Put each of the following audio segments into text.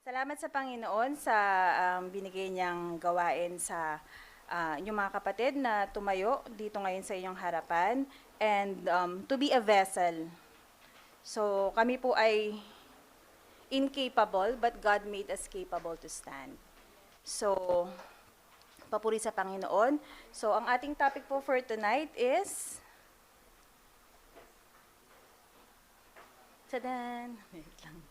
Salamat sa Panginoon sa binigay niyang gawain sa inyong mga kapatid na tumayo dito ngayon sa inyong harapan and to be a vessel. So kami po ay incapable but God made us capable to stand. So papuri sa Panginoon. So ang ating topic po for tonight is tadan! Wait lang.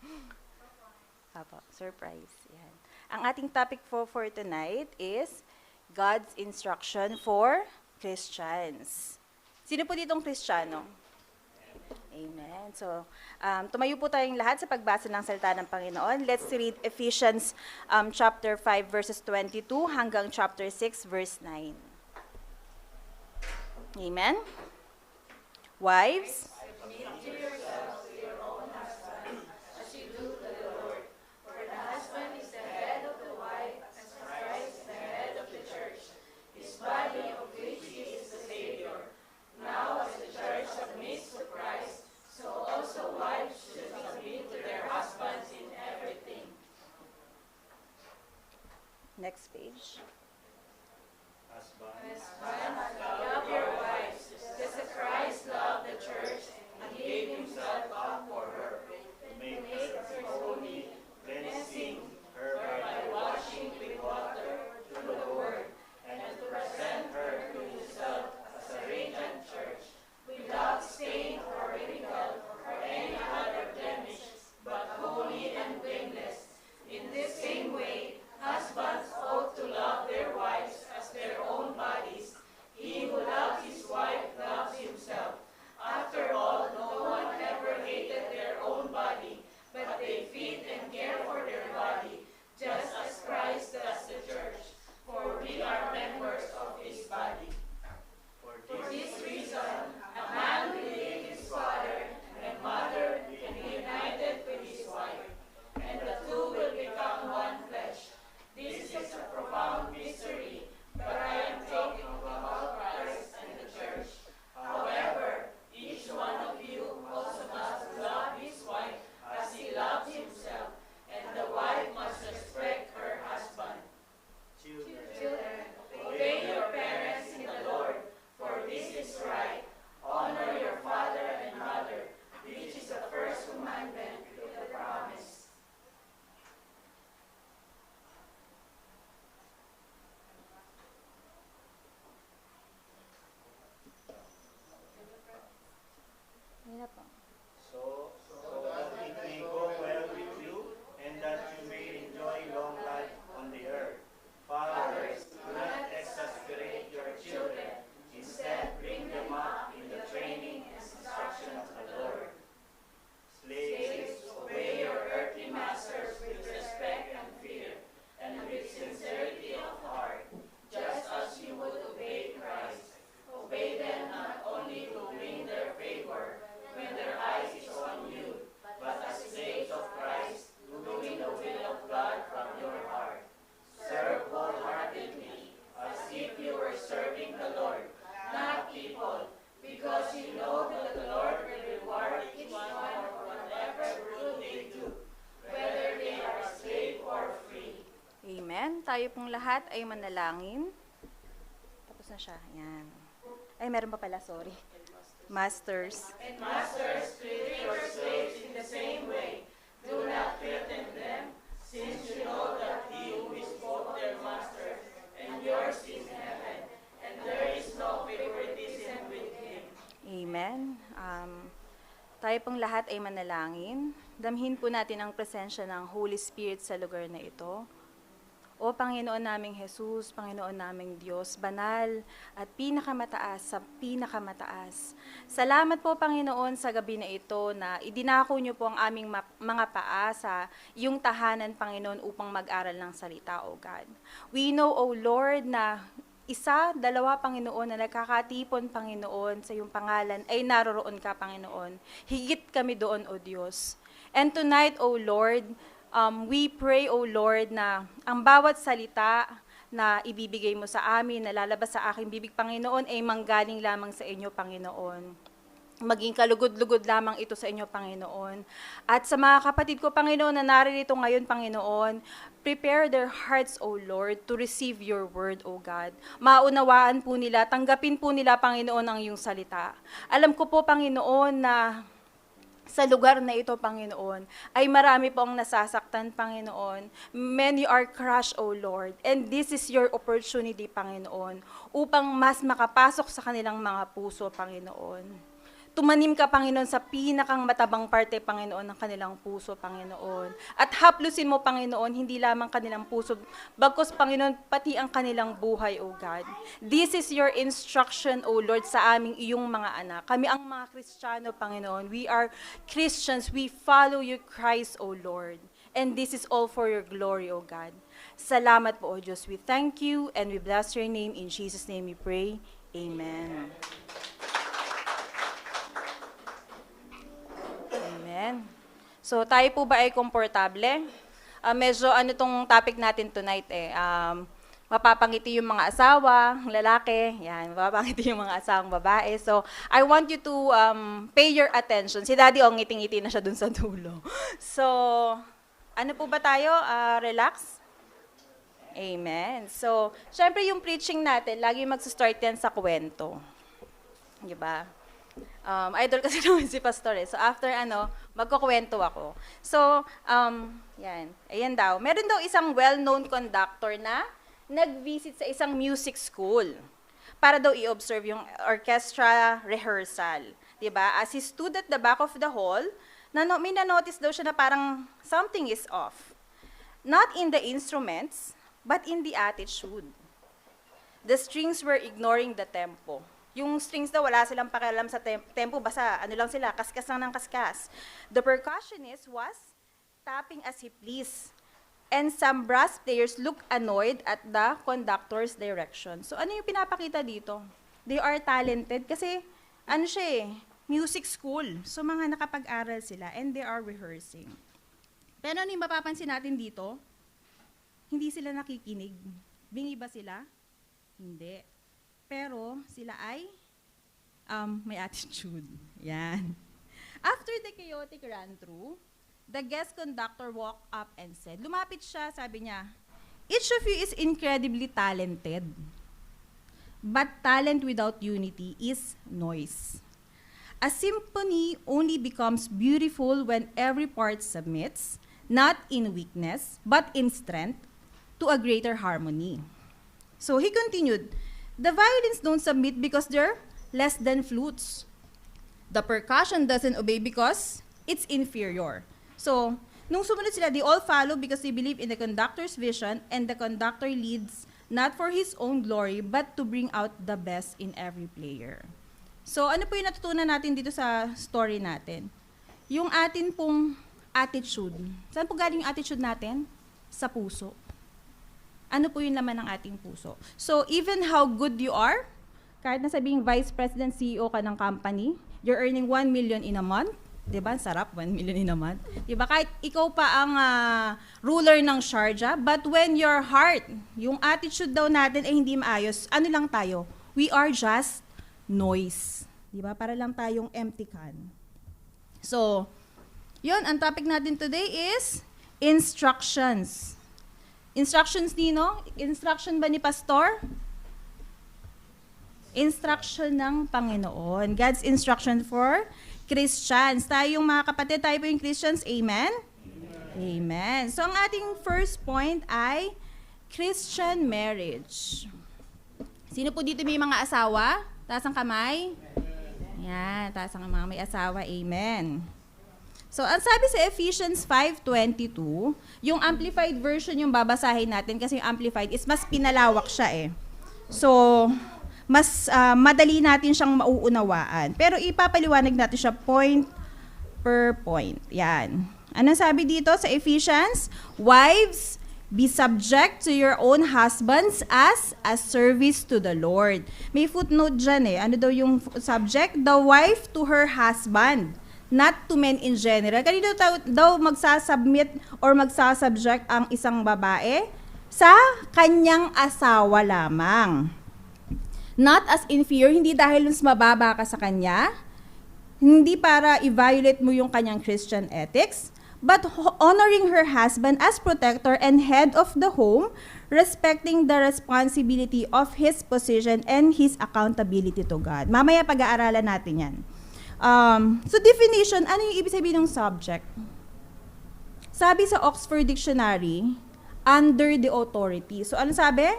Apo, surprise. Yan. Ang ating topic for tonight is God's instruction for Christians. Sino po ditong Kristiyano? Amen. So, tumayo po tayong lahat sa pagbasa ng salita ng Panginoon. Let's read Ephesians chapter 5 verses 22 hanggang chapter 6 verse 9. Amen. Wives, next page. Love your wives, just as Christ loved the church and gave himself up for her, to make her holy, cleansing her by washing with water through the word, and to present her to himself as a radiant church, without stain or wrinkle or any other blemish, but holy and blameless. In this same way, husbands ought to love their wives as their own bodies. He who loves his wife loves himself. After all, no one ever hated their own body, but they feed and care for their body, just as Christ does the church. For we are members of his body. For this reason, a man will leave his father and mother and be united with his wife, and the two will become one flesh. This is a profound mystery, but I am talking about Christ and the church. However, each one of you also must love his wife as he loves himself, and the wife must respect her husband. Children, obey your parents in the Lord, for this is right. Honor your father and mother, which is the first commandment with the promise. Yan na po. So that it may go well with you, and that you may enjoy long life on the earth. Fathers, do not exasperate your children. Instead, bring them up in the training and instruction of the Lord. Slaves, obey your earthly masters with respect and fear, and with sincerity of heart, just as you would obey Christ. Obey them not only to win their favor when their eyes is on you, but as slaves of Christ, doing the will of God from your heart. Serve wholeheartedly, as if you were serving the Lord, not people, because you know that the Lord will reward each one for whatever good they do, whether they are slave or free. Amen. Tayo pong lahat ay manalangin. Tapos na siya. Yan. Ay, meron pa pala, sorry. Masters. And masters, treat your slaves in the same way. Do not threaten them, since you know that he who is both their master and yours is in heaven, and there is no favoritism with him. Amen. Tayo pong lahat ay manalangin. Damhin po natin ang presensya ng Holy Spirit sa lugar na ito. O Panginoon naming Jesus, Panginoon naming Diyos, banal at pinakamataas sa pinakamataas. Salamat po Panginoon sa gabi na ito na idinako niyo po ang aming mga paa sa iyong tahanan Panginoon upang mag-aral ng salita, O God. We know, O Lord, na isa, dalawa, Panginoon, na nagkakatipon, Panginoon, sa iyong pangalan, ay naroroon ka, Panginoon. Higit kami doon, O Diyos. And tonight, O Lord, we pray, O Lord, na ang bawat salita na ibibigay mo sa amin, na lalabas sa aking bibig, Panginoon, ay manggaling lamang sa inyo, Panginoon. maging kalugod-lugod lamang ito sa inyo, Panginoon. At sa mga kapatid ko, Panginoon, na naririto ngayon, Panginoon, prepare their hearts, O Lord, to receive your word, O God. Maunawaan po nila, tanggapin po nila, Panginoon, ang iyong salita. Alam ko po, Panginoon, na sa lugar na ito, Panginoon, ay marami po ang nasasaktan, Panginoon. Many are crushed, O Lord. And this is your opportunity, Panginoon, upang mas makapasok sa kanilang mga puso, Panginoon. Tumanim ka, Panginoon, sa pinakang matabang parte, Panginoon, ng kanilang puso, Panginoon. At haplusin mo, Panginoon, hindi lamang kanilang puso, bagkus, Panginoon, pati ang kanilang buhay, O God. This is your instruction, O Lord, sa aming iyong mga anak. Kami ang mga Kristiyano, Panginoon. We are Christians. We follow you, Christ, O Lord. And this is all for your glory, O God. Salamat po, O Diyos. We thank you and we bless your name. In Jesus' name we pray. Amen. Amen. So, tayo po ba ay komportable? Medyo tong topic natin tonight mapapangiti yung mga asawa, lalaki, yan, mapapangiti yung mga asawang babae. So, I want you to pay your attention. Si Daddy, ngiting-ngiti na siya dun sa dulo. So, ano po ba tayo? Relax? Amen. So, syempre yung preaching natin, lagi magsa-start yan sa kwento. Diba? Idol kasi naman si Pastor eh. So after magkukwento ako. So, yan. Ayan daw. Meron daw isang well-known conductor na nag-visit sa isang music school para daw i-observe yung orchestra rehearsal. Diba? As he stood at the back of the hall, may na-notice daw siya na parang something is off. Not in the instruments, but in the attitude. The strings were ignoring the tempo. Yung strings daw, wala silang pakialam sa tempo, basta lang sila, kaskas lang ng kaskas. The percussionist was tapping as he pleased. And some brass players looked annoyed at the conductor's direction. So ano yung pinapakita dito? They are talented kasi, music school. So mga nakapag-aral sila and they are rehearsing. Pero ano yung mapapansin natin dito? Hindi sila nakikinig. Bingi ba sila? Hindi. Pero sila ay may attitude. Yan. After the chaotic run-through, the guest conductor walked up and said, lumapit siya, sabi niya, each of you is incredibly talented. But talent without unity is noise. A symphony only becomes beautiful when every part submits, not in weakness, but in strength, to a greater harmony. So he continued, the violins don't submit because they're less than flutes. The percussion doesn't obey because it's inferior. So, nung sumunod sila, they all follow because they believe in the conductor's vision, and the conductor leads not for his own glory, but to bring out the best in every player. So, ano po yung natutunan natin dito sa story natin? Yung atin pong attitude. Saan po galing yung attitude natin? Sa puso. Ano po yung laman ng ating puso? So, even how good you are, kahit na sabing vice president, CEO ka ng company, you're earning 1 million in a month, diba? Sarap, 1 million in a month. Diba? Kahit ikaw pa ang ruler ng Sharjah, but when your heart, yung attitude daw natin ay hindi maayos, ano lang tayo? We are just noise. Diba? Para lang tayong empty can. So, yun, ang topic natin today is instructions. Instructions, Nino? Instruction ba ni Pastor? Instruction ng Panginoon. God's instruction for Christians. Tayong mga kapatid, tayo po yung Christians. Amen? Amen. So, ang ating first point ay Christian marriage. Sino po dito may mga asawa? Taas ang kamay. Yan, taas ang mga may asawa. Amen. So, ang sabi sa Ephesians 5:22, yung amplified version yung babasahin natin kasi yung amplified is mas pinalawak siya eh. So, mas madali natin siyang mauunawaan. Pero ipapaliwanag natin siya point per point. Yan. Ano sabi dito sa Ephesians? Wives, be subject to your own husbands as a service to the Lord. May footnote dyan eh. Ano daw yung subject? The wife to her husband, not to men in general. Kanino daw magsasubmit or magsasubject ang isang babae? Sa kanyang asawa lamang. Not as inferior, hindi dahil mas mababa ka sa kanya, hindi para i-violate mo yung kanyang Christian ethics, but honoring her husband as protector and head of the home, respecting the responsibility of his position and his accountability to God. Mamaya pag-aaralan natin yan. So definition, ano yung ibig sabihin ng subject? Sabi sa Oxford Dictionary, under the authority. So ano sabi?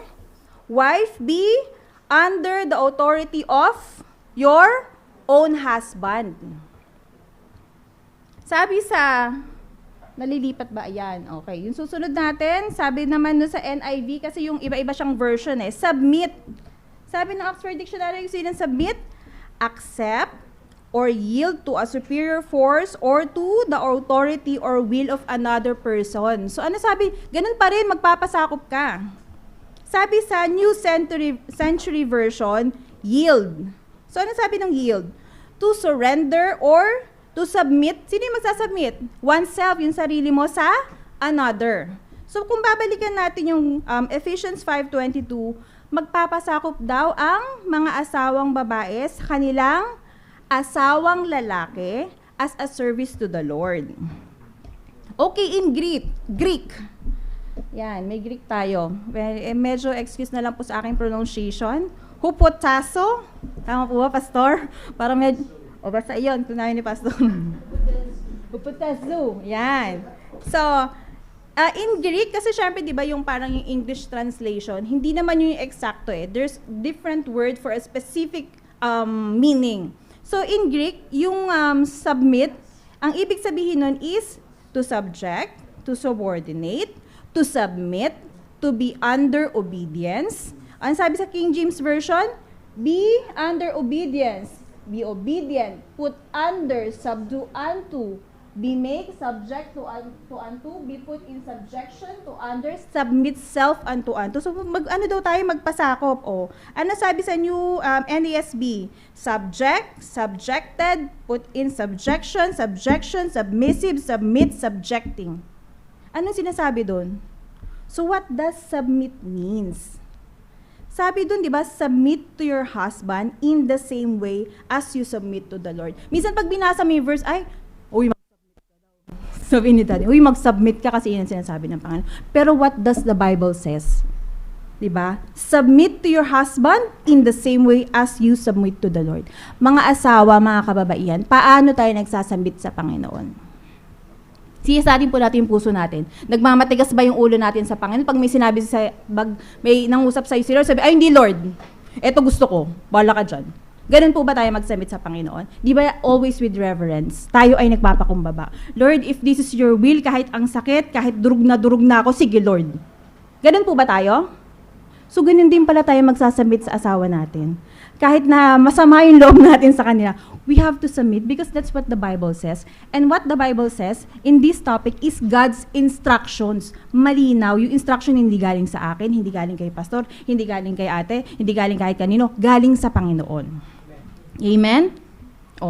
Wife, be under the authority of your own husband. Sabi sa, nalilipat ba? Ayan, okay. Yung susunod natin, sabi naman no sa NIV, kasi yung iba-iba siyang version submit. Sabi ng Oxford Dictionary, yung sinang submit, accept or yield to a superior force or to the authority or will of another person. So ano sabi? Ganun pa rin, magpapasakop ka. Sabi sa New Century Version, yield. So ano sabi ng yield? To surrender or to submit. Sino yung magsasubmit? Oneself, yung sarili mo sa another. So kung babalikan natin yung Ephesians 5:22, magpapasakop daw ang mga asawang babae sa kanilang asawang lalaki as a service to the Lord. Okay, in Greek. Yan, may Greek tayo. Medyo excuse na lang po sa aking pronunciation. Hupotasso. Tama po ba, Pastor? Para medyo, basta iyon, tunayan ni Pastor. Hupotasso. Yan. So, in Greek, kasi syempre, di ba, yung parang yung English translation, hindi naman yung eksakto There's different word for a specific meaning. So, in Greek, yung submit, ang ibig sabihin nun is to subject, to subordinate, to submit, to be under obedience. Ang sabi sa King James Version, be under obedience, be obedient, put under, subdue unto, be make subject to unto, be put in subjection to under, submit self unto. So ano daw tayo magpasakop Ano sabi sa New NASB? Subject, subjected, put in subjection, subjection, submissive, submit, subjecting. Anong sinasabi doon? So what does submit means? Sabi doon, di ba, submit to your husband in the same way as you submit to the Lord. Minsan pag binasa mo yung verse, mag-submit ka daw. Sabi ni Daddy, mag-submit ka kasi yun ang sinasabi ng Panginoon. Pero what does the Bible says? Di ba? Submit to your husband in the same way as you submit to the Lord. Mga asawa, mga kababaihan, paano tayo nagsasambit sa Panginoon? Siyasatin po natin yung puso natin. Nagmamatigas ba yung ulo natin sa Panginoon? Pag may sinabi may nangusap sa'yo si Lord, sabi, ay hindi Lord, eto gusto ko, bala ka dyan. Ganun po ba tayo mag-submit sa Panginoon? Di ba always with reverence? Tayo ay nagpapakumbaba. Lord, if this is your will, kahit ang sakit, kahit durug na ako, sige Lord. Ganun po ba tayo? So ganun din pala tayo magsasubmit sa asawa natin. Kahit na masama yung loob natin sa kanila, we have to submit because that's what the Bible says. And what the Bible says in this topic is God's instructions. Malinaw, yung instruction hindi galing sa akin, hindi galing kay pastor, hindi galing kay ate, hindi galing kahit kanino, galing sa Panginoon. Amen?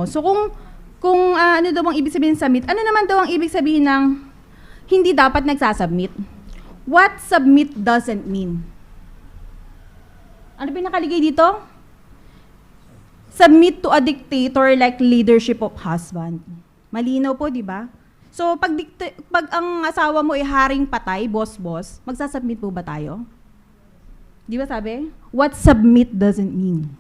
So kung ano daw ang ibig sabihin ng submit, ano naman daw ang ibig sabihin ng hindi dapat nagsasubmit? What submit doesn't mean? Ano ba yung nakaligay dito? Submit to a dictator like leadership of husband. Malinaw po, di ba? So, pag ang asawa mo ay haring patay, boss, magsasubmit po ba tayo? Di ba sabi? What submit doesn't mean.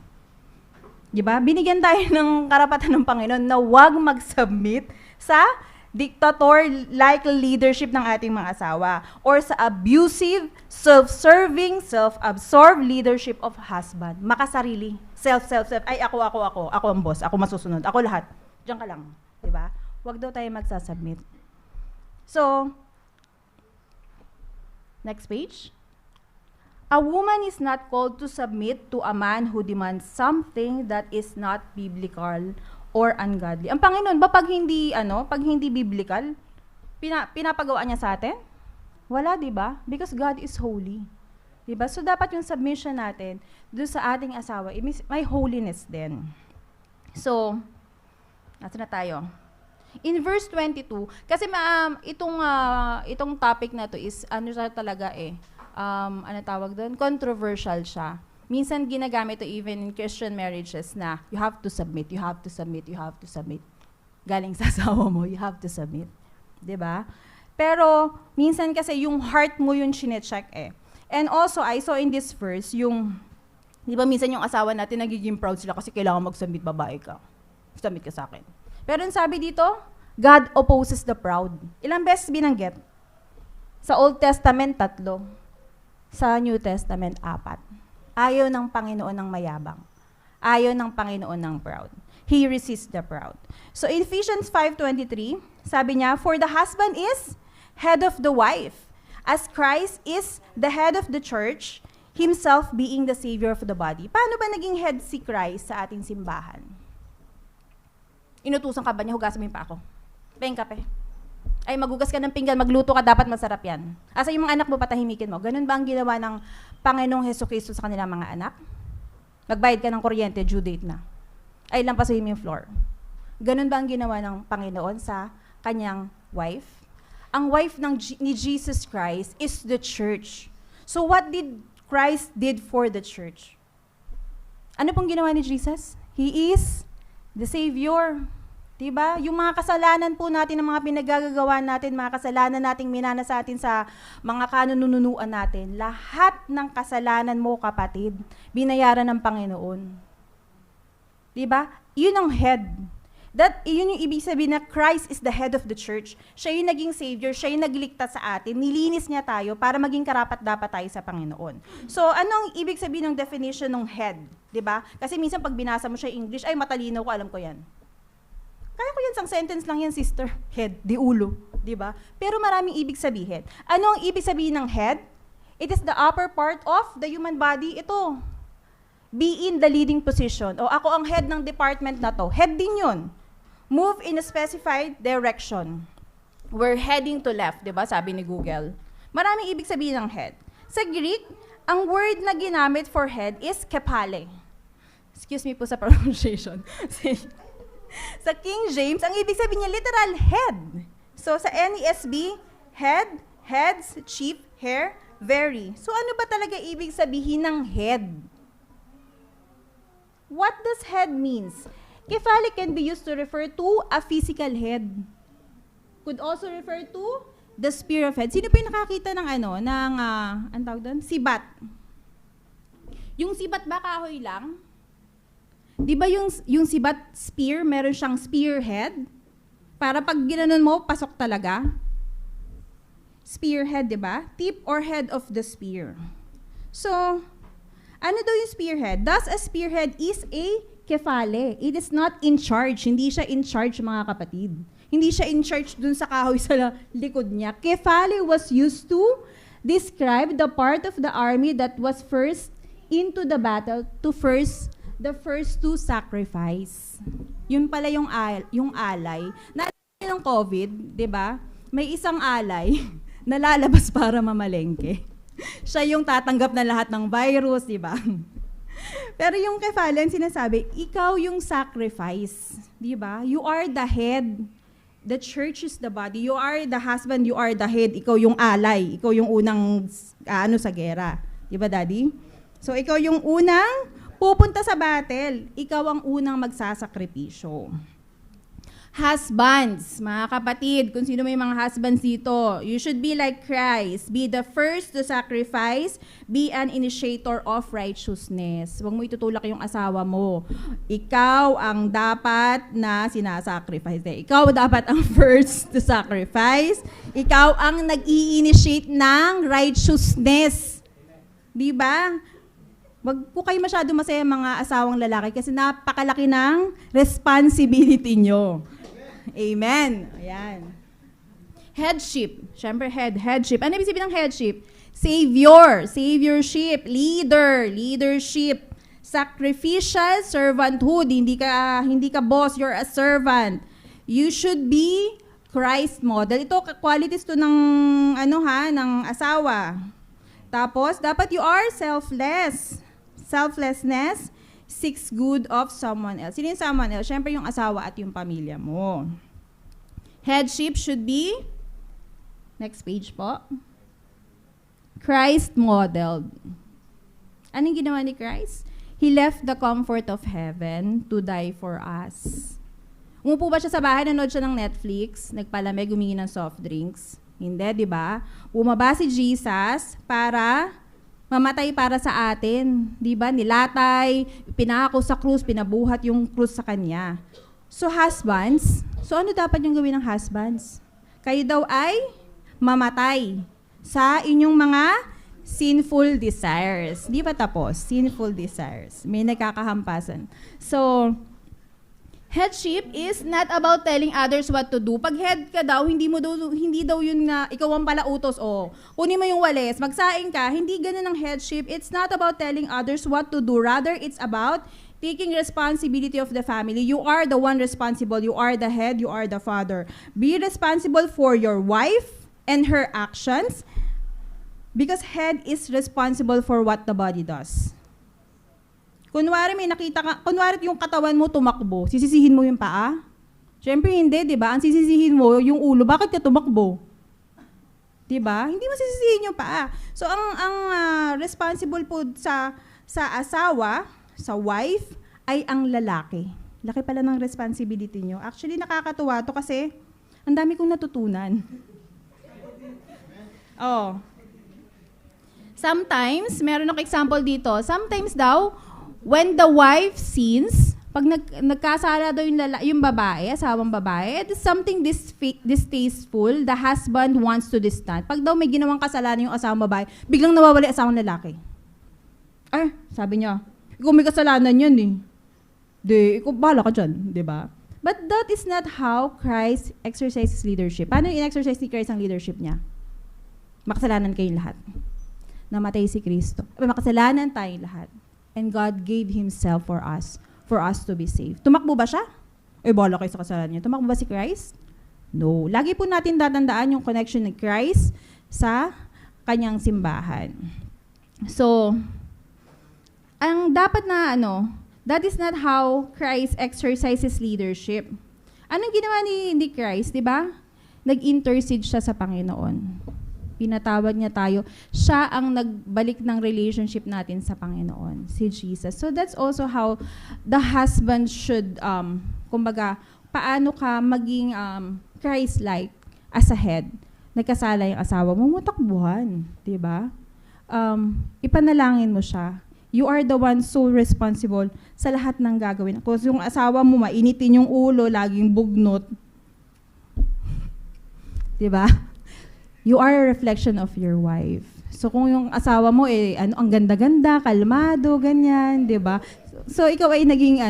Di ba? Binigyan tayo ng karapatan ng Panginoon na huwag mag-submit sa dictator-like leadership ng ating mga asawa or sa abusive, self-serving, self-absorbed leadership of husband. Makasarili. Self. Ay, ako ang boss, ako masusunod, ako lahat. Diyan ka lang. Diba? Huwag daw tayo magsasubmit. So, next page. A woman is not called to submit to a man who demands something that is not biblical or ungodly. Ang Panginoon ba pag hindi biblical, pinapagawa niya sa atin? Wala, 'di ba? Because God is holy. 'Di ba? So dapat yung submission natin doon sa ating asawa, may holiness din. So, nasa na tayo? In verse 22, kasi itong topic na to is ano siya talaga ano tawag doon? Controversial siya. Minsan ginagamit ito even in Christian marriages na you have to submit, you have to submit, you have to submit. Galing sa asawa mo, you have to submit. 'Di ba? Pero minsan kasi yung heart mo yung chine-check eh. And also, I saw in this verse, di ba minsan yung asawa natin nagiging proud sila kasi kailangan mag-submit, babae ka. Submit ka sa akin. Pero ang sabi dito, God opposes the proud. Ilang beses binanggit? Sa Old Testament, 3. Sa New Testament, 4. Ayaw ng Panginoon ng mayabang. Ayaw ng Panginoon ng proud. He resists the proud. So in Ephesians 5:23, sabi niya, for the husband is head of the wife, as Christ is the head of the church, himself being the savior of the body. Paano ba naging head si Christ sa ating simbahan? Inutusan ka ba niya, hugasan mo yung pako? Peng kape. Ay, maghugas ka ng pinggan, magluto ka, dapat masarap yan. Asa yung mga anak mo, patahimikin mo. Ganun ba ang ginawa ng Panginoong Jesucristo sa kanilang mga anak? Magbayad ka ng kuryente, due date na. Ay, lampasin mo yung floor. Ganun ba ang ginawa ng Panginoon sa kanyang wife? Ang wife ni Jesus Christ is the church. So what did Christ did for the church? Ano pong ginawa ni Jesus? He is the Savior. Diba? Yung mga kasalanan po natin, ng mga pinagagagawa natin, mga kasalanan nating minana sa atin sa mga kanununuan natin, lahat ng kasalanan mo, kapatid, binayaran ng Panginoon. Diba? Yun ang head. Yun yung ibig sabihin na Christ is the head of the church. Siya yung naging Savior, siya yung nagligtas sa atin, nilinis niya tayo para maging karapat-dapat tayo sa Panginoon. So, anong ibig sabihin ng definition ng head? Diba? Kasi minsan pag binasa mo siya English, ay matalino ko, alam ko yan. Kaya ko yan, isang sentence lang yan, sister. Head, di ulo. Diba? Pero maraming ibig sabihin. Ano ang ibig sabihin ng head? It is the upper part of the human body. Ito. Be in the leading position. O ako ang head ng department na to. Head din yun. Move in a specified direction. We're heading to left, di ba? Sabi ni Google. Maraming ibig sabihin ng head. Sa Greek, ang word na ginamit for head is kephale. Excuse me po sa pronunciation. Sa King James, ang ibig sabihin niya literal head. So sa NESB, head, heads, chief, hair, very. So ano ba talaga ibig sabihin ng head? What does head means? Kephale can be used to refer to a physical head. Could also refer to the spear of head. Sino po yung nakakita ng ang tawag doon? Sibat. Yung sibat ba kahoy lang? Di ba yung sibat spear, meron siyang spearhead? Para pag ginanon mo, pasok talaga. Spearhead, di ba? Tip or head of the spear. So, ano daw yung spearhead? Thus, a spearhead is a kephale. It is not in charge. Hindi siya in charge, mga kapatid. Hindi siya in charge dun sa kahoy sa likod niya. Kephale was used to describe the part of the army that was first into the battle the first to sacrifice. Yun pala yung alay. Naalala ng COVID, di ba? May isang alay na lalabas para mamalengke. Siya yung tatanggap na lahat ng virus, di ba? Pero yung kephale, sinasabi, ikaw yung sacrifice, di ba? You are the head. The church is the body. You are the husband, you are the head. Ikaw yung alay. Ikaw yung unang sa gera. Di ba, Daddy? So, ikaw yung unang pupunta sa battle. Ikaw ang unang magsasakripisyo. Husbands, mga kapatid, kung sino may mga husbands dito, you should be like Christ. Be the first to sacrifice. Be an initiator of righteousness. Huwag mo itutulak yung asawa mo. Ikaw ang dapat na sinasacrifice. Ikaw dapat ang first to sacrifice. Ikaw ang nag-i-initiate ng righteousness. Diba? Wag po kayo masyado masaya mga asawang lalaki kasi napakalaki ng responsibility nyo. Amen. Ayan. Headship. Siyempre, headship. Ano ibig sabihin ng headship? Savior. Saviorship. Leader. Leadership. Sacrificial servanthood. Hindi ka boss, you're a servant. You should be Christ model. Ito, qualities to ng, ng asawa. Tapos, dapat you are selfless. Selflessness seeks good of someone else. Sino yung someone else? Siyempre yung asawa at yung pamilya mo. Headship should be, next page po, Christ modeled. Anong ginawa ni Christ? He left the comfort of heaven to die for us. Umupo ba siya sa bahay, nanood siya ng Netflix, nagpalamig, humingi ng soft drinks? Hindi, di ba? Bumaba si Jesus para mamatay para sa atin. Di ba? Nilatay, pinako sa krus, pinabuhat yung krus sa kanya. So husbands, so ano dapat yung gawin ng husbands? Kayo daw ay mamatay sa inyong mga sinful desires. Di ba tapos? Sinful desires. May nagkakahampasan. So, headship is not about telling others what to do. Pag head ka daw, hindi daw yun na ikaw ang palautos. Kunin mo yung walis, magsaing ka. Hindi ganun ang headship. It's not about telling others what to do. Rather, it's about taking responsibility of the family. You are the one responsible. You are the head. You are the father. Be responsible for your wife and her actions because head is responsible for what the body does. Kunwari may nakita ka, kunwari yung katawan mo tumakbo, sisisihin mo yung paa? Siyempre hindi, di ba? Ang sisisihin mo yung ulo, bakit ka tumakbo? Di ba? Hindi mo sisisihin yung paa. So ang responsible po sa asawa, sa wife, ay ang lalaki. Laki pala ng responsibility nyo. Actually, nakakatuwa to kasi ang dami kong natutunan. Sometimes, meron akong example dito, sometimes daw, when the wife sins, pag nagkasala daw yung babae, asawang babae, it is something distasteful, the husband wants to distant. Pag daw may ginawang kasalanan yung asawang babae, biglang nawawala yung asawang lalaki. Sabi niya, ikaw may kasalanan yan eh. Ikaw bahala ka dyan, di ba? But that is not how Christ exercises leadership. Paano in-exercise ni Christ ang leadership niya? Makasalanan kayong lahat. Namatay si Kristo. Makasalanan tayong lahat. And God gave Himself for us to be saved. Tumakbo ba siya? Bahala kayo sa kasalanan niya. Tumakbo ba si Christ? No. Lagi po natin tatandaan yung connection ni Christ sa kanyang simbahan. So, ang dapat na that is not how Christ exercises leadership. Anong ginawa ni Christ, di ba? Nag-intercede siya sa Panginoon. Pinatawad niya tayo. Siya ang nagbalik ng relationship natin sa Panginoon, si Jesus. So that's also how the husband should, kumbaga, paano ka maging Christ-like as a head. Nagkasala yung asawa mo, matakbuhan, di ba? Ipanalangin mo siya. You are the one so responsible sa lahat ng gagawin. Kung yung asawa mo, mainitin yung ulo, laging bugnot. Di ba? You are a reflection of your wife. So kung yung asawa mo ang ganda-ganda, kalmado, ganyan, 'di ba? So ikaw ay naging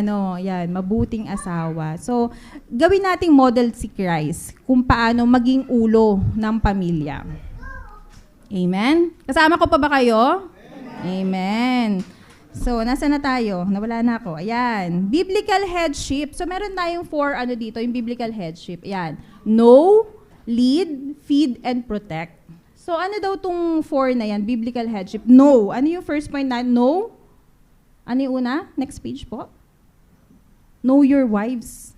mabuting asawa. So gawin nating model si Christ kung paano maging ulo ng pamilya. Amen. Kasama ko pa ba kayo? Amen. So, nasa na tayo? Nawala na ako. Ayan. Biblical headship. So, meron tayong 4 dito, yung biblical headship. Ayan. Know, lead, feed, and protect. So, ano daw tong 4 na yan? Biblical headship. Know. Ano yung first point na? Know. Ano yung una? Next page po. Know your wives.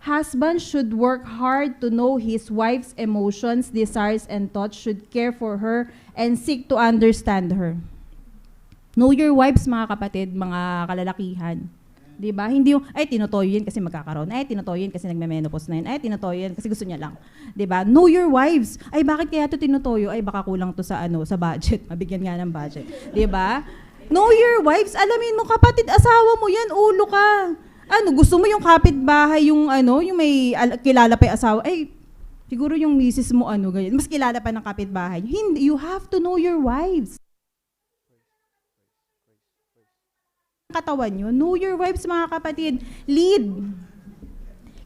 Husband should work hard to know his wife's emotions, desires, and thoughts, should care for her, and seek to understand her. Know your wives, mga kapatid, mga kalalakihan. Diba? Hindi yung, tinutoyo yan kasi magkakaroon. Tinutoyo yan kasi nagme-menopause na yun. Tinutoyo yan kasi gusto niya lang. Diba? Know your wives. Bakit kaya ito tinutoyo? Baka kulang to sa budget. Mabigyan nga ng budget. Diba? Know your wives. Alamin mo, kapatid, asawa mo yan, ulo ka. Gusto mo yung kapitbahay, yung may kilala pa yung asawa. Siguro yung misis mo, ganyan. Mas kilala pa ng kapitbahay. Hindi, you have to know your wives. Katawan nyo. Know your wives, mga kapatid. Lead.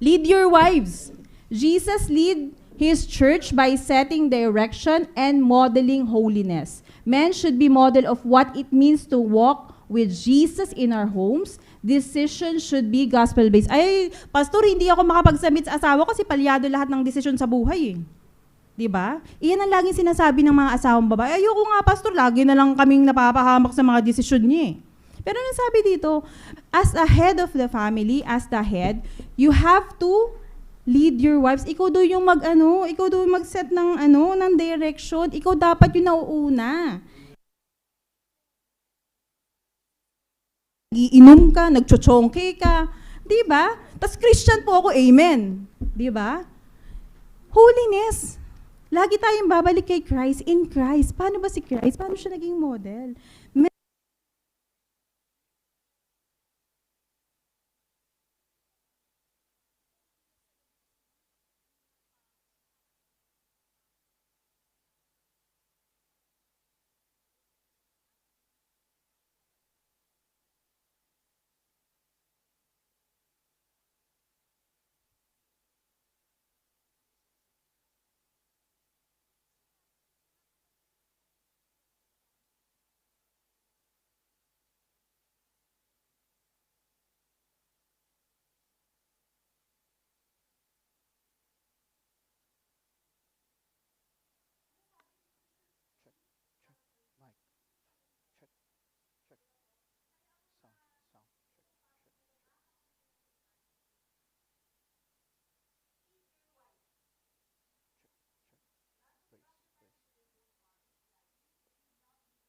Lead your wives. Jesus lead His church by setting direction and modeling holiness. Men should be model of what it means to walk with Jesus in our homes. Decisions should be gospel-based. Pastor, hindi ako makapag-submit sa asawa kasi palyado lahat ng desisyon sa buhay eh. Diba? Iyan ang laging sinasabi ng mga asawang babae. Ayoko nga, Pastor, lagi na lang kaming napapahamak sa mga desisyon niya eh. Pero nasabi dito, as a head of the family, as the head, you have to lead your wives. Ikaw daw yung ikaw daw yung mag-set ng direction. Ikaw dapat yung nauuna. nagiinom ka, nagchochongke ka, di ba? Tas Christian po ako, amen. Di ba? Holiness. Lagi tayong babalik kay Christ, in Christ. Paano ba si Christ? Paano siya naging model?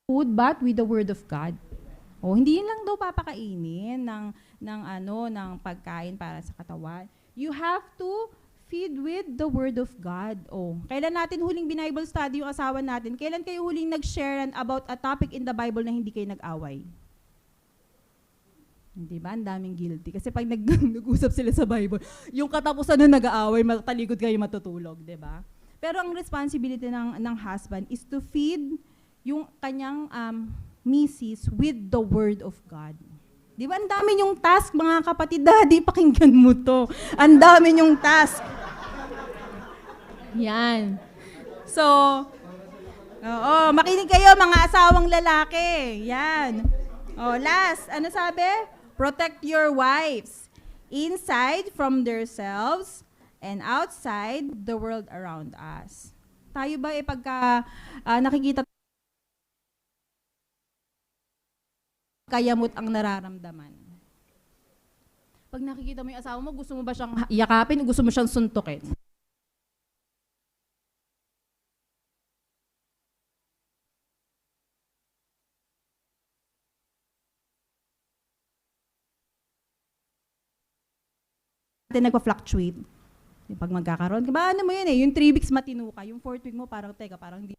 Food but with the word of God. Oh, hindi yun lang daw papakainin ng pagkain para sa katawan. You have to feed with the word of God. Oh, kailan natin huling Bible study yung asawa natin? Kailan kayo huling nag-share about a topic in the Bible na hindi kayo nag-away? Hindi ba? Ang daming guilty. Kasi pag nag-usap sila sa Bible, yung katapusan na nag-aaway, matalikod kayo matutulog, di ba? Pero ang responsibility ng husband is to feed yung kanyang misis with the word of God. Di ba? Ang dami yung task, mga kapatid. Daddy, pakinggan mo to. Ang dami yung task. Yan. So, oo, makinig kayo, mga asawang lalaki. Yan. Oh, last, ano sabi? Protect your wives inside from themselves and outside the world around us. Tayo ba pagka nakikita kayamot ang nararamdaman? Pag nakikita mo yung asawa mo, gusto mo ba siyang yakapin o gusto mo siyang suntukin? Nagpa-fluctuate. Pag magkakaroon, ano mo yun yung 3 weeks matino ka, yung 4th week mo parang, parang hindi.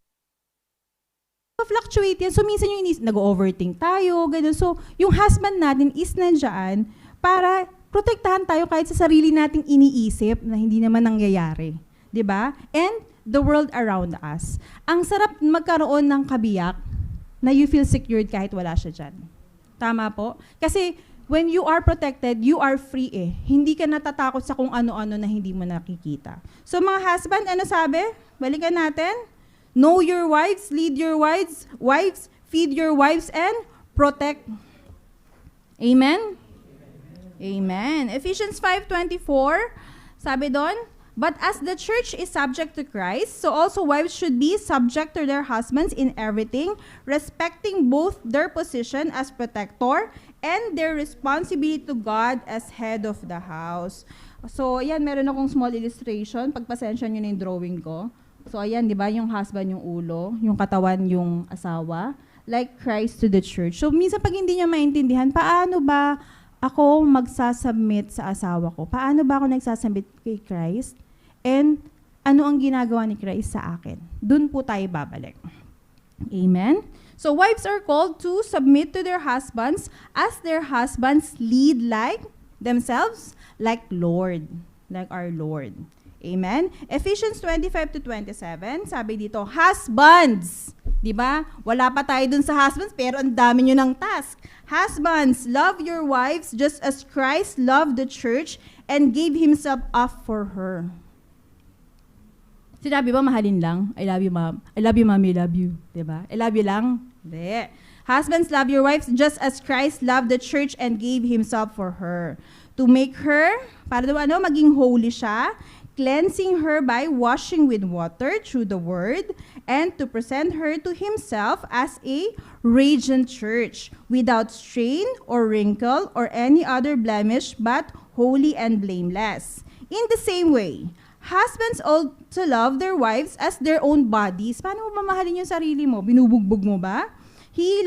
Fluctuate yan. So, minsan yung nag-overthink tayo, ganun. So, yung husband natin is nandyan para protektahan tayo kahit sa sarili nating iniisip na hindi naman nangyayari. 'Di ba? And the world around us. Ang sarap magkaroon ng kabiyak na you feel secured kahit wala siya dyan. Tama po? Kasi, when you are protected, you are free eh. Hindi ka natatakot sa kung ano-ano na hindi mo nakikita. So, mga husband, ano sabi? Balikan natin. Know your wives, lead your wives, feed your wives, and protect. Amen? Amen. Ephesians 5:24, sabi doon, but as the church is subject to Christ, so also wives should be subject to their husbands in everything, respecting both their position as protector and their responsibility to God as head of the house. So, ayan, meron akong small illustration. Pagpasensya nyo na yung drawing ko. So, ayan, di ba, yung husband yung ulo, yung katawan yung asawa, like Christ to the church. So, minsan pag hindi niya maintindihan, paano ba ako magsasubmit sa asawa ko? Paano ba ako nagsasubmit kay Christ? And ano ang ginagawa ni Christ sa akin? Doon po tayo babalik. Amen? So, wives are called to submit to their husbands as their husbands lead like themselves, like Lord, like our Lord. Amen? Ephesians 25-27, sabi dito, husbands, di ba? Wala pa tayo dun sa husbands, pero ang dami nyo ng task. Husbands, love your wives just as Christ loved the church and gave himself up for her. Sinabi ba mahalin lang? I love you, mom. I love you, mommy. I love you. Di ba? I love you lang? Hindi. Husbands, love your wives just as Christ loved the church and gave himself for her. To make her, para daw maging holy siya, cleansing her by washing with water through the word, and to present her to himself as a radiant church, without stain or wrinkle or any other blemish, but holy and blameless. In the same way, husbands ought to love their wives as their own bodies. Paano mo mamahalin yung sarili mo? Binubugbog mo ba? He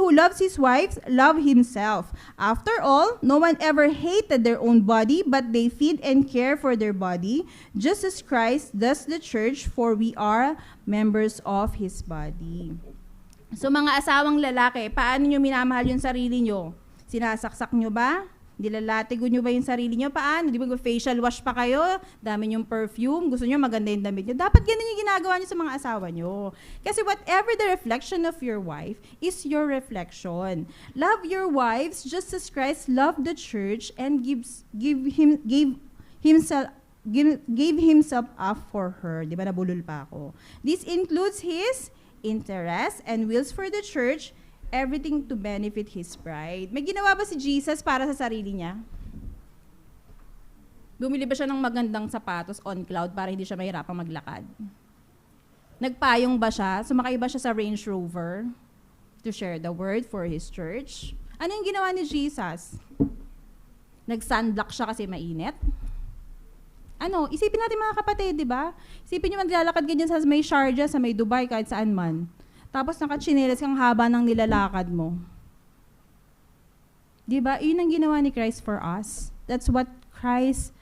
who loves his wife love himself. After all, no one ever hated their own body, but they feed and care for their body, just as Christ does the church, for we are members of his body. So mga asawang lalaki, paano nyo minamahal yung sarili nyo? Sinasaksak nyo ba? Nilalatigo nyo ba yung sarili nyo? Paano? Di ba facial wash pa kayo? Dami yung perfume? Gusto nyo maganda yung damit nyo? Dapat ganun yung ginagawa nyo sa mga asawa nyo. Kasi whatever the reflection of your wife is your reflection. Love your wives just as Christ loved the church and gave himself up for her. Di ba nabulol pa ako? This includes his interest and wills for the church, everything to benefit his bride. May ginawa ba si Jesus para sa sarili niya? Bumili ba siya ng magandang sapatos on cloud para hindi siya mahirapang maglakad? Nagpayong ba siya? Sumakay ba siya sa Range Rover to share the word for his church? Ano yung ginawa ni Jesus? Nag-sunblock siya kasi mainit? Ano, isipin natin mga kapatid, di ba? Isipin nyo maglalakad ganyan sa may Sharjah, sa may Dubai, kahit saan man. Tapos nakachinelas kang haba ng nilalakad mo. Diba? Yun ang ginawa ni Christ for us. That's what Christ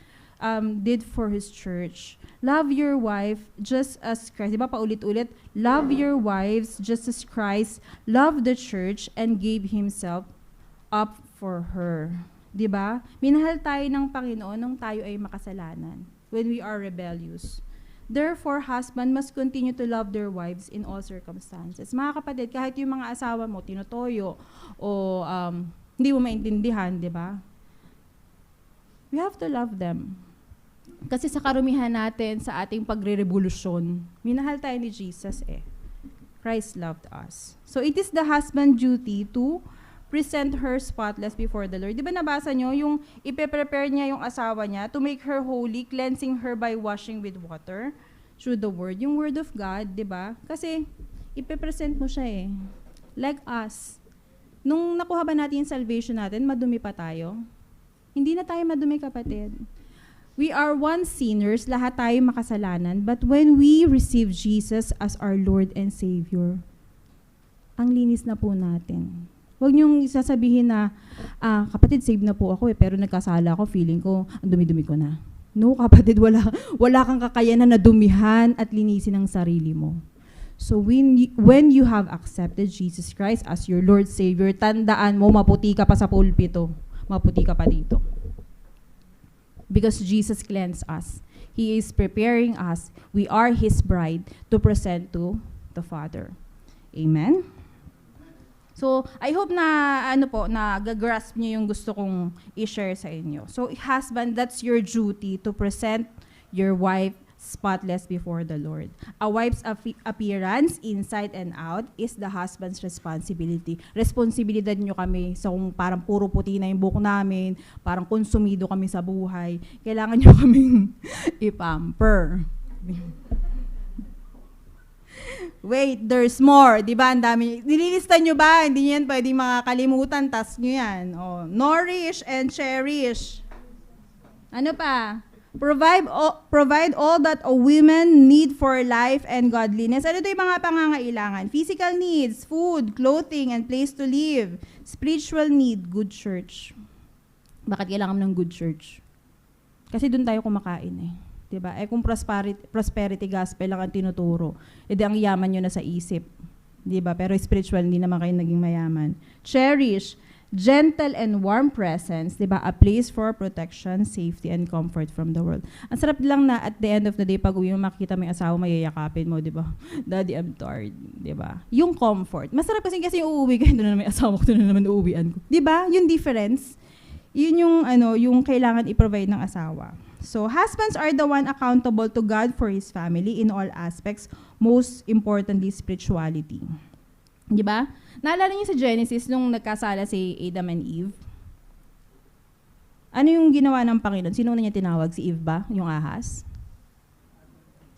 did for His church. Love your wife just as Christ. Diba paulit-ulit? Love your wives just as Christ loved the church and gave Himself up for her. Diba? Minahal tayo ng Panginoon nung tayo ay makasalanan. When we are rebellious. Therefore, husband must continue to love their wives in all circumstances. Mga kapatid, kahit yung mga asawa mo, tinutoyo, o hindi mo maintindihan, di ba? We have to love them. Kasi sa karumihan natin, sa ating pagre-revolusyon, minahal tayo ni Jesus eh. Christ loved us. So it is the husband's duty to present her spotless before the Lord. Di ba nabasa nyo, yung ipe-prepare niya yung asawa niya to make her holy, cleansing her by washing with water through the Word. Yung Word of God, di ba? Kasi ipe-present mo siya eh. Like us. Nung nakuha ba natin yung salvation natin, madumi pa tayo? Hindi na tayo madumi, kapatid. We are once sinners, lahat tayo makasalanan, but when we receive Jesus as our Lord and Savior, ang linis na po natin. Huwag niyong sasabihin na, kapatid, save na po ako pero nagkasala ako, feeling ko, ang dumi-dumi ko na. No, kapatid, wala kang kakayanan na dumihan at linisin ang sarili mo. So when you have accepted Jesus Christ as your Lord Savior, tandaan mo, maputi ka pa sa pulpito. Maputi ka pa dito. Because Jesus cleansed us. He is preparing us. We are His bride to present to the Father. Amen? So, I hope na, nag-grasp niyo yung gusto kong i-share sa inyo. So, husband, that's your duty to present your wife spotless before the Lord. A wife's appearance, inside and out, is the husband's responsibility. Responsibilidad nyo kami sa kung parang puro puti na yung buhok namin, parang konsumido kami sa buhay. Kailangan nyo kaming i-pamper. Wait, there's more. Di ba? Ang dami. Nililista nyo ba? Hindi nyo yan pwedeng makakalimutan. Task nyo yan. Oh, nourish and cherish. Ano pa? Provide all that a woman need for life and godliness. Ano ito yung mga pangangailangan? Physical needs, food, clothing, and place to live. Spiritual need, good church. Bakit kailangan ng good church? Kasi doon tayo kumakain eh. Diba? Eh kung prosperity gospel lang ang tinuturo, edi ang yaman nyo na sa isip. Diba? Pero spiritual, hindi naman kayo naging mayaman. Cherish, gentle and warm presence, diba? A place for protection, safety, and comfort from the world. Ang sarap lang na at the end of the day, pag uwi mo, makikita mo yung asawa, mayayakapin mo, diba? Daddy, I'm tired. Diba? Yung comfort. Masarap kasi yung uuwi ka, doon na naman yung asawa ko, doon na naman uuwian ko. Diba? Yung difference, yun yung kailangan i-provide ng asawa. So, husbands are the one accountable to God for His family in all aspects, most importantly, spirituality. Di ba? Naalala niyo sa Genesis nung nagkasala si Adam and Eve? Ano yung ginawa ng Panginoon? Sino na niya tinawag? Si Eve ba? Yung ahas?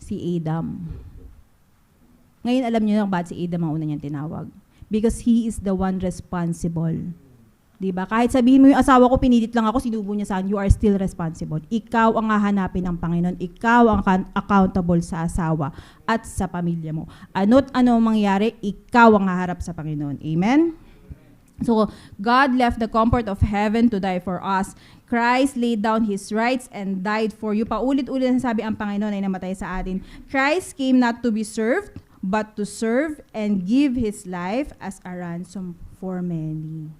Si Adam. Ngayon, alam niyo na bakit si Adam ang una niyang tinawag. Because he is the one responsible. 'Di ba? Kahit sabihin mo yung asawa ko pinilit lang ako, sinubo niya sa akin, you are still responsible. Ikaw ang hahanapin ng Panginoon. Ikaw ang accountable sa asawa at sa pamilya mo. Ano't ano ang mangyari, ikaw ang haharap sa Panginoon. Amen? So, God left the comfort of heaven to die for us. Christ laid down His rights and died for you. Paulit-ulit na sabi ang Panginoon ay namatay sa atin. Christ came not to be served, but to serve and give His life as a ransom for many.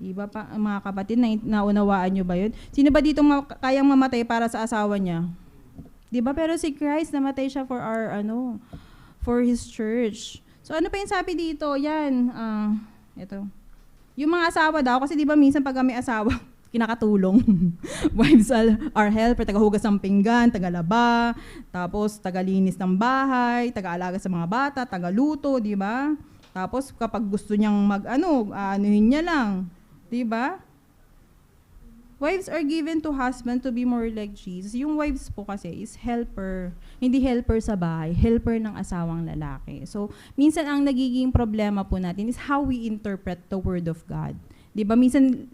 Diba pa, mga kapatid, naunawaan nyo ba yun? Sino ba dito kayang mamatay para sa asawa niya? Diba? Pero si Christ, namatay siya for for His church. So ano pa yung sabi dito? Yan, ito. Yung mga asawa daw, kasi diba minsan pag may asawa, kinakatulong. Wives are helper, tagahugas ng pinggan, tagalaba, tapos tagalinis ng bahay, tagaalaga sa mga bata, tagaluto, di ba? Tapos kapag gusto niyang anuhin niya lang, di ba? Wives are given to husband to be more like Jesus. Yung wives po kasi is helper. Hindi helper sa bahay, helper ng asawang lalaki. So, minsan ang nagiging problema po natin is how we interpret the word of God. Di ba? Minsan,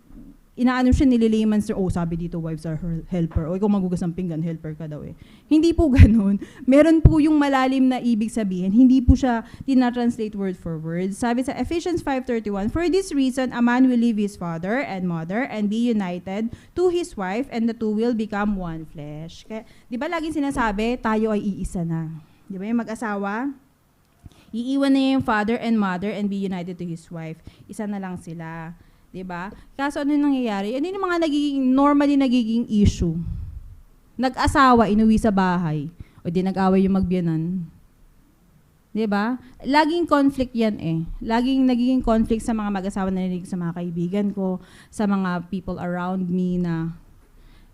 inaano siya nililayman, sir, sabi dito, wives are helper. O ikaw magugas ng pinggan, helper ka daw eh. Hindi po ganun. Meron po yung malalim na ibig sabihin. Hindi po siya tinatranslate word for word. Sabi sa Ephesians 5:31, for this reason, a man will leave his father and mother and be united to his wife, and the two will become one flesh. Kaya, di ba laging sinasabi, tayo ay iisa na. Di ba yung mag-asawa? Iiwan na yung father and mother and be united to his wife. Isa na lang sila. Diba? Kaso ano nangyayari? Ano yung mga normally nagiging issue? Nag-asawa, inuwi sa bahay. O di nag-away yung magbiyanan. Diba? Laging conflict yan eh. Laging nagiging conflict sa mga mag-asawa na narinig sa mga kaibigan ko, sa mga people around me na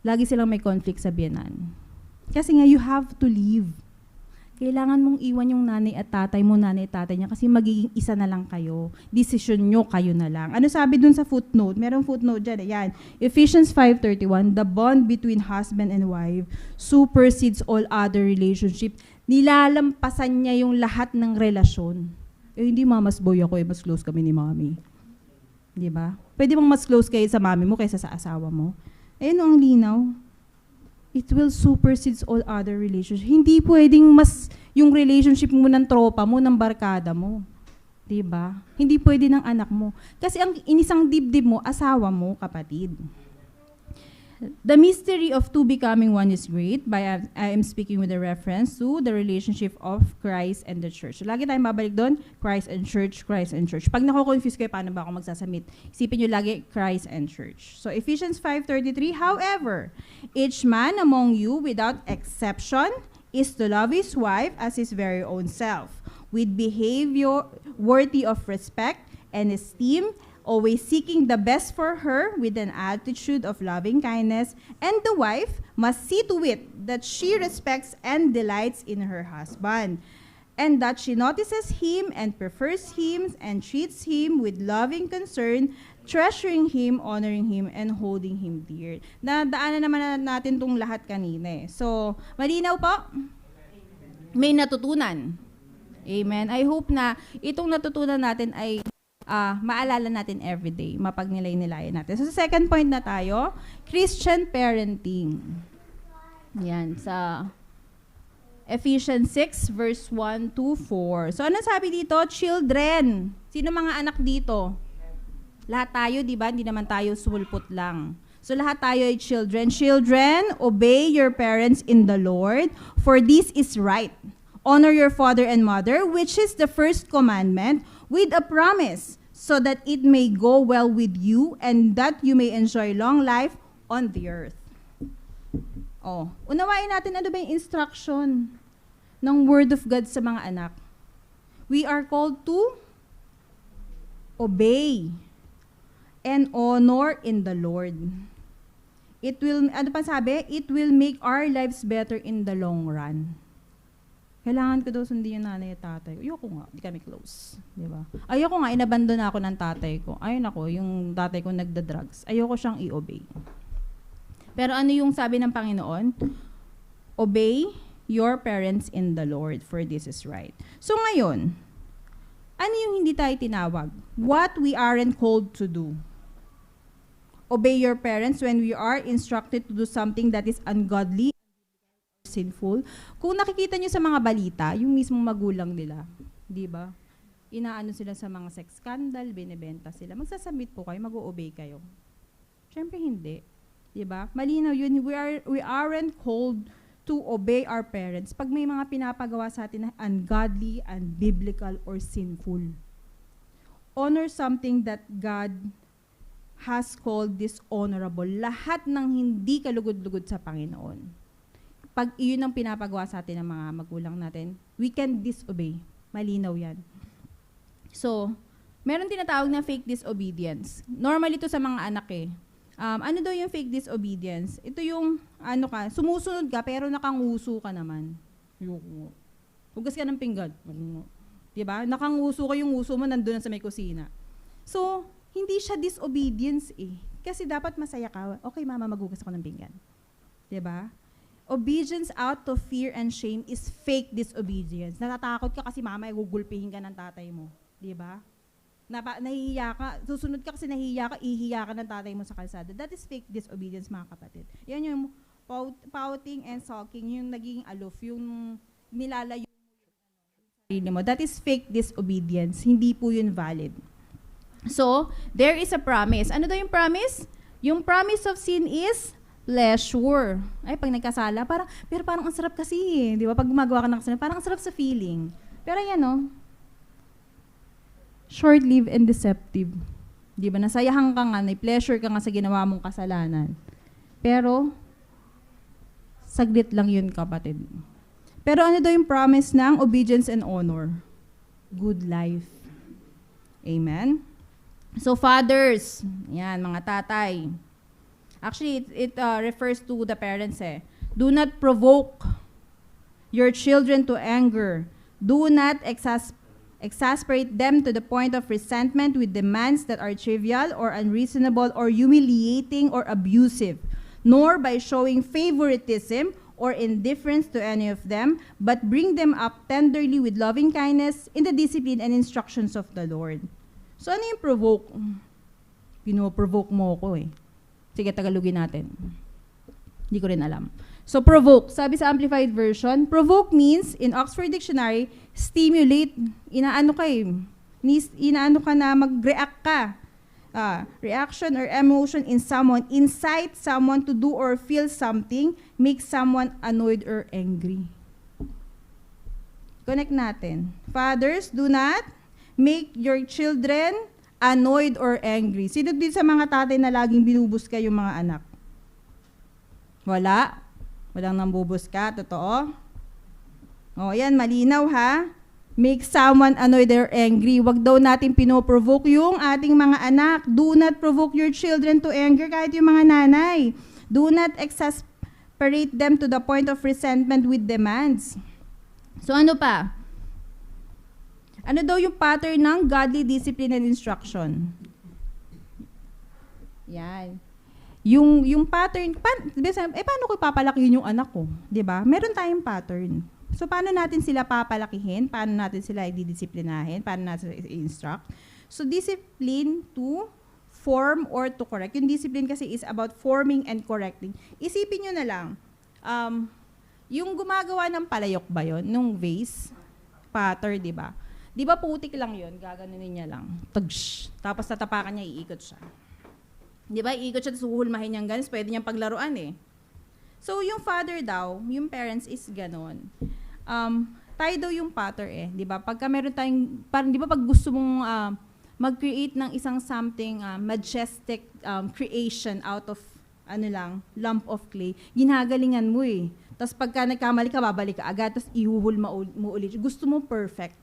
lagi silang may conflict sa biyanan. Kasi nga, you have to leave. Kailangan mong iwan yung nanay at tatay mo, nanay at tatay niya, kasi magiging isa na lang kayo. Decision nyo, kayo na lang. Ano sabi dun sa footnote? Merong footnote dyan. Ayan. Ephesians 5:31, the bond between husband and wife supersedes all other relationship. Nilalampasan niya yung lahat ng relasyon. Hindi mamas boy ako mas close kami ni mami. Di ba? Pwede mong mas close kayo sa mami mo kaysa sa asawa mo. Ayun ang linaw. It will supersedes all other relationships. Hindi pwedeng mas yung relationship mo ng tropa mo, ng barkada mo. Diba? Hindi pwede ng anak mo. Kasi ang inisang dibdib mo, asawa mo, kapatid. The mystery of two becoming one is great. I am speaking with a reference to the relationship of Christ and the church. So, lagi tayong babalik doon, Christ and church, Christ and church. Pag nako-confuse kayo, paano ba ako magsasamit? Isipin nyo lagi, Christ and church. So, Ephesians 5:33, however, each man among you without exception is to love his wife as his very own self, with behavior worthy of respect and esteem, always seeking the best for her with an attitude of loving kindness, and the wife must see to it that she respects and delights in her husband, and that she notices him and prefers him and treats him with loving concern, treasuring him, honoring him, and holding him dear. Nadaanan naman natin tong lahat kanina eh. So, malinaw po? May natutunan. Amen. I hope na itong natutunan natin ay maalala natin everyday, mapagnilay-nilayan natin. So, sa second point na tayo, Christian parenting. Yan, sa Ephesians 6, verse 1 to 4. So, ano sabi dito? Children. Sino mga anak dito? Lahat tayo, di ba? Hindi naman tayo sulpot lang. So, lahat tayo ay children. Children, obey your parents in the Lord, for this is right. Honor your father and mother, which is the first commandment, with a promise, so that it may go well with you and that you may enjoy long life on the earth. Unawain natin ano ba yung instruction ng Word of God sa mga anak. We are called to obey and honor in the Lord. It will, ano pa sabi? It will make our lives better in the long run. Kailangan ko daw sundin yung nanay at tatay ko. Ayoko nga, di kami close. Di ba? Ayoko nga, inabandon ako ng tatay ko. Ayun ako, yung tatay ko nagda-drugs. Ayoko siyang i-obey. Pero ano yung sabi ng Panginoon? Obey your parents in the Lord, for this is right. So ngayon, ano yung hindi tayo tinawag? What we aren't called to do. obey your parents when we are instructed to do something that is ungodly, sinful. Kung nakikita nyo sa mga balita, yung mismong magulang nila, di ba? Inaano sila sa mga sex scandal, binebenta sila. Magsasubmit po kayo, mag-o-obey kayo. Siyempre hindi. Di ba? Malinaw yun. We aren't called to obey our parents pag may mga pinapagawa sa atin na ungodly, unbiblical, or sinful. Honor something that God has called dishonorable. Lahat ng hindi kalugod-lugod sa Panginoon. Pag iyon ang pinapagawa sa atin ng mga magulang natin, we can disobey. Malinaw yan. So, meron tinatawag na fake disobedience. Normally ito sa mga anak eh. Ano daw yung fake disobedience? Ito yung, sumusunod ka pero nakanguso ka naman. Hugas ka ng pinggan. Diba? Nakanguso ka, yung uso mo nandun sa may kusina. So, hindi siya disobedience eh. Kasi dapat masaya ka. Okay, mama, maghugas ako ng pinggan. Diba? Obedience out of fear and shame is fake disobedience. Natatakot ka kasi mama, gugulpihin ka ng tatay mo. Diba? Nahihiya ka, susunod ka kasi nahihiya ka, ihiya ka ng tatay mo sa kalsada. That is fake disobedience, mga kapatid. Yan yung pouting and sulking, yung naging aloof, yung nilalayo sarili mo. That is fake disobedience. Hindi po yun valid. So, there is a promise. Ano daw yung promise? Yung promise of sin is pleasure. Ay, pag nagkasala, pero parang ang sarap kasi eh. Di ba? Pag gumagawa ka ng kasalanan, parang ang sarap sa feeling. Pero yan short-lived and deceptive. Di ba? Nasayahan ka nga, pleasure ka nga sa ginawa mong kasalanan. Pero, saglit lang yun, kapatid. Pero ano daw yung promise ng obedience and honor? Good life. Amen? So, fathers, yan, mga tatay. Actually, it refers to the parents eh. Do not provoke your children to anger. Do not exasperate them to the point of resentment with demands that are trivial or unreasonable or humiliating or abusive, nor by showing favoritism or indifference to any of them, but bring them up tenderly with loving kindness in the discipline and instructions of the Lord. So ano yung provoke? Pinoprovoke mo ko eh. Sige, Tagalogin natin. Hindi ko rin alam. So provoke, sabi sa Amplified Version, provoke means, in Oxford Dictionary, stimulate, inaano ka na mag-react ka. Reaction or emotion in someone, incite someone to do or feel something, make someone annoyed or angry. Connect natin. Fathers, do not make your children annoyed or angry. Sino din sa mga tatay na laging binubuska yung mga anak? Wala. Walang nambubuska. Totoo? O, yan, malinaw ha. Make someone annoyed or angry. Wag daw natin pinoprovoke yung ating mga anak. Do not provoke your children to anger, kahit yung mga nanay. Do not exasperate them to the point of resentment with demands. So ano pa? Ano daw yung pattern ng godly discipline and instruction? Yan. Yung pattern, paano ko papalakihin yung anak ko? 'Di ba? Meron tayong pattern. So, paano natin sila papalakihin? Paano natin sila i-disciplinahin? Paano natin sila i-instruct? So, discipline to form or to correct. Yung discipline kasi is about forming and correcting. Isipin nyo na lang, yung gumagawa ng palayok ba yun? Nung vase, pattern, di ba? Di ba putik lang yun? Gaganunin niya lang. Tagsh! Tapos tatapakan niya, iikot siya. Di ba? Iikot siya, tapos uhulmahin niyang ganos. Pwede niyang paglaruan eh. So, yung father daw, yung parents is ganon. Tayo daw yung pattern eh. Di ba? Pagka meron tayong, parang di ba pag gusto mong mag-create ng isang something majestic creation out of, lump of clay, ginagalingan mo eh. Tapos pagka nagkamali ka, babalik ka agad, tapos ihuhulma mo ulit. Gusto mo perfect.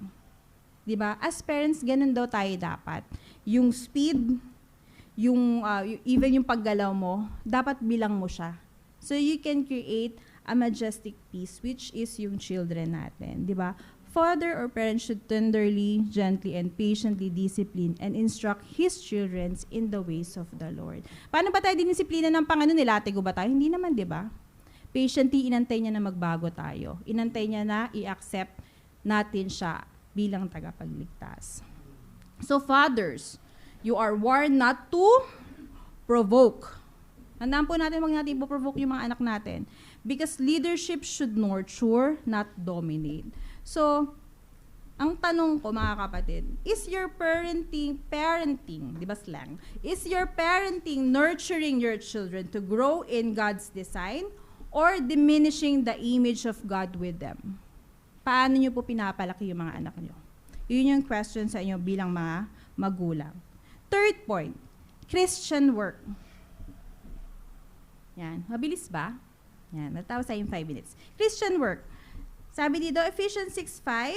Di ba? As parents, ganun daw tayo dapat. Yung speed, even yung paggalaw mo, dapat bilang mo siya. So you can create a majestic peace, which is yung children natin, di ba? Father or parent should tenderly, gently, and patiently discipline and instruct his children in the ways of the Lord. Paano ba tayo dinisiplina ng Panginoon? Nilatigo ba tayo? Hindi naman, di ba? Patiently, inantay niya na magbago tayo. Inantay niya na i-accept natin siya bilang tagapagligtas. So fathers, you are warned not to provoke. Tandaan po natin, huwag natin ipoprovoke yung mga anak natin. Because leadership should nurture, not dominate. So, ang tanong ko mga kapatid, is your parenting, di ba slang? Is your parenting nurturing your children to grow in God's design or diminishing the image of God with them? Paano nyo po pinapalaki yung mga anak nyo? Yun yung question sa inyo bilang mga magulang. Third point, Christian work. Yan, mabilis ba? Yan, matapos sa 5 minutes. Christian work. Sabi dito, Ephesians 6:5,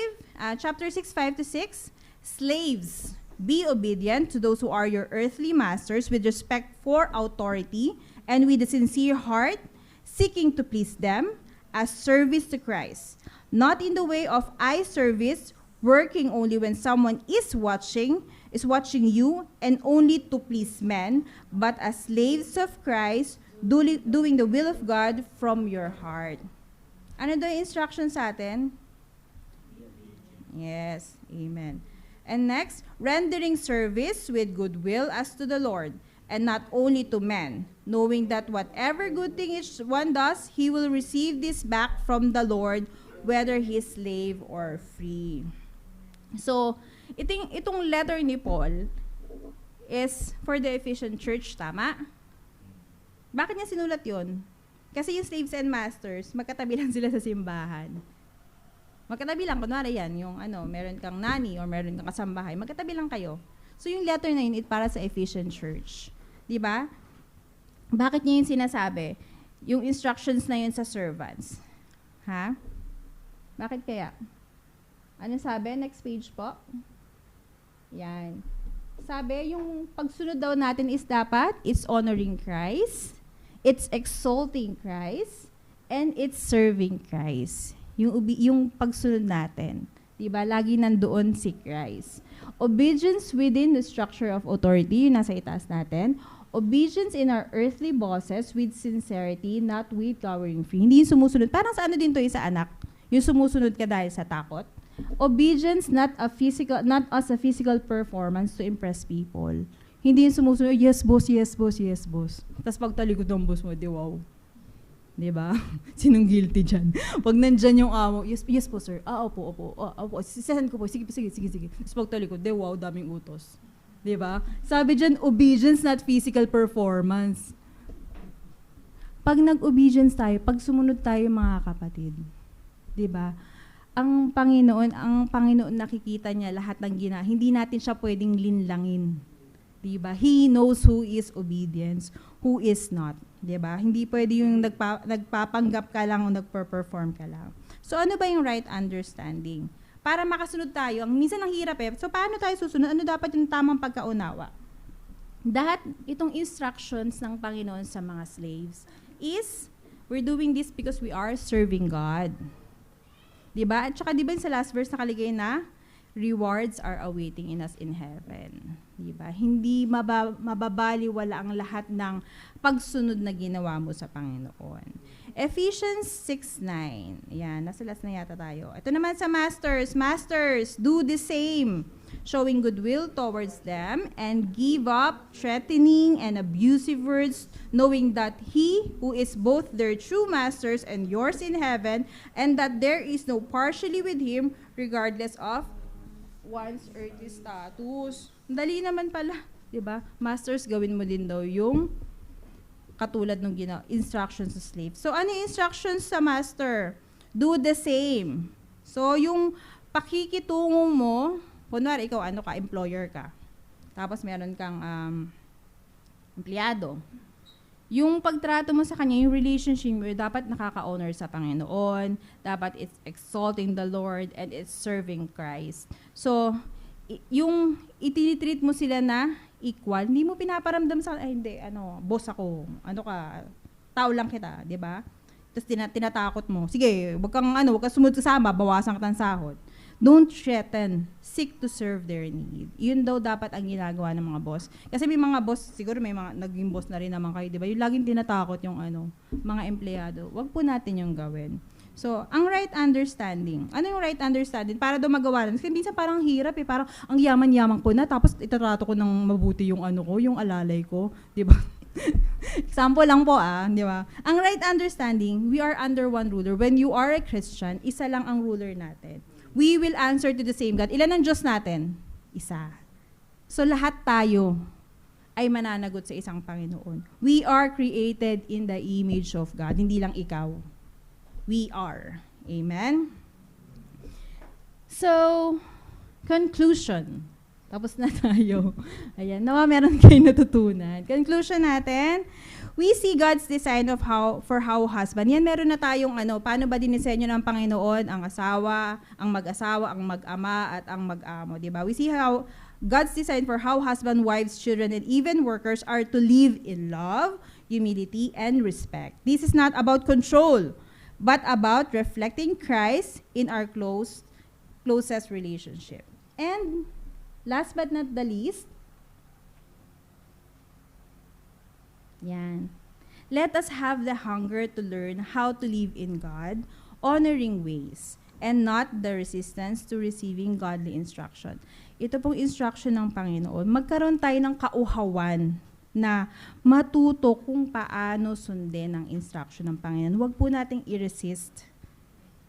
chapter 6:5 to 6, slaves, be obedient to those who are your earthly masters with respect for authority and with a sincere heart, seeking to please them as service to Christ, not in the way of eye service, working only when someone is watching you and only to please men, but as slaves of Christ, doing the will of God from your heart. Ano daw yung instruction sa atin? Yes, amen. And next, rendering service with goodwill as to the Lord, and not only to men, knowing that whatever good thing each one does, he will receive this back from the Lord, whether he is slave or free. So, itong letter ni Paul is for the Ephesian church, tama? Bakit niya sinulat yun? Kasi yung slaves and masters, magkatabi lang sila sa simbahan. Magkatabi lang, kunwari yan, yung meron kang nani or meron kang kasambahay, magkatabi lang kayo. So yung letter na yun, para sa Ephesian church. Diba? Bakit niya yun sinasabi? Yung instructions na yun sa servants. Ha? Bakit kaya? Ano sabi? Next page po. Yan. Sabi, yung pagsunod daw natin is dapat, it's honoring Christ, it's exalting Christ, and it's serving Christ. Yung pagsunod natin. Diba? Lagi nandoon si Christ. Obedience within the structure of authority, yung nasa itaas natin. Obedience in our earthly bosses with sincerity, not with cowering fear. Hindi yung sumusunod. Parang sa din to sa anak? Yung sumusunod ka dahil sa takot. Obedience not as a physical performance to impress people. Hindi yung sumusunod, yes boss, yes boss, yes boss. Tapos pagtalikod ng boss mo, di wow. Diba? Sinong guilty dyan? Pag nandyan yung amo, yes po sir. Opo. Opo. Sisahan ko po. Sige. Tapos pagtalikod, di wow, daming utos. Diba? Sabi dyan, obedience not physical performance. Pag nag-obedience tayo, pag sumunod tayo mga kapatid, diba? Ang Panginoon nakikita niya lahat ng hindi natin siya pwedeng linlangin. Diba? He knows who is obedience, who is not. Diba? Hindi pwede yung nagpapanggap ka lang o nagper-perform ka lang. So ano ba yung right understanding? Para makasunod tayo, minsan ang hirap So paano tayo susunod? Ano dapat yung tamang pagkaunawa? Itong instructions ng Panginoon sa mga slaves is, we're doing this because we are serving God. Diba? At saka diba sa last verse nakalagay na, rewards are awaiting in us in heaven. Diba? Hindi mababaliwala ang lahat ng pagsunod na ginawa mo sa Panginoon. Ephesians 6:9. Yan, nasa last na yata tayo. Ito naman sa masters. Masters, do the same, showing goodwill towards them, and give up threatening and abusive words, knowing that He who is both their true masters and yours in heaven, and that there is no partially with Him, regardless of one's earthly status. Dali naman pala, 'di ba? Masters, gawin mo din daw yung katulad ng instructions sa slave. So ano yung instructions sa master? Do the same. So yung pakikitungo mo, kunwari ikaw employer ka. Tapos meron kang empleyado. Yung pagtrato mo sa kanya, yung relationship mo, dapat nakaka-honor sa Panginoon, dapat it's exalting the Lord, and it's serving Christ. So, yung itinitreat mo sila na equal, hindi mo pinaparamdam sa, hindi, boss ako, tao lang kita, di ba? Tapos tinatakot mo, sige, wag kang sumunod kasama, bawasan ka ng sahod. Don't threaten. Seek to serve their need. Yun daw dapat ang ginagawa ng mga boss. Kasi may mga boss, siguro may mga naging boss na rin naman kayo, di ba? Yung laging tinatakot yung mga empleyado. Wag po natin yung gawin. So, ang right understanding. Ano yung right understanding? Para daw magawa rin. Kasi minsan parang hirap Parang ang yaman-yaman ko na, tapos itatrato ko ng mabuti yung yung alalay ko. Di ba? Example lang po di ba? Ang right understanding, we are under one ruler. When you are a Christian, isa lang ang ruler natin. We will answer to the same God. Ilan ang Diyos natin? Isa. So lahat tayo ay mananagot sa isang Panginoon. We are created in the image of God. Hindi lang ikaw. We are. Amen? So, conclusion. Tapos na tayo. Ayan, nawa meron kayong natutunan. Conclusion natin, we see God's design of how husband. Yan, meron na tayong paano ba dinisenyo ng Panginoon ang asawa, ang mag-asawa, ang mag-ama, at ang mag-amo. Diba? We see how God's design for how husband, wives, children, and even workers are to live in love, humility, and respect. This is not about control, but about reflecting Christ in our closest relationship. And last but not the least, yan. Let us have the hunger to learn how to live in God, honoring ways, and not the resistance to receiving godly instruction. Ito pong instruction ng Panginoon, magkaroon tayo ng kauhawan na matuto kung paano sundin ang instruction ng Panginoon. Huwag po nating i-receive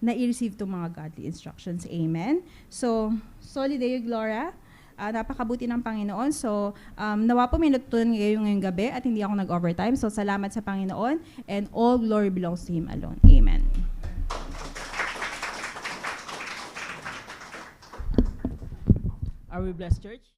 itong mga godly instructions. Amen? So, Soli Deo Gloria, napakabuti ng Panginoon. So, nawa po may natutunan ngayong gabi at hindi ako nag-overtime. So, salamat sa Panginoon and all glory belongs to Him alone. Amen. Are we blessed, church?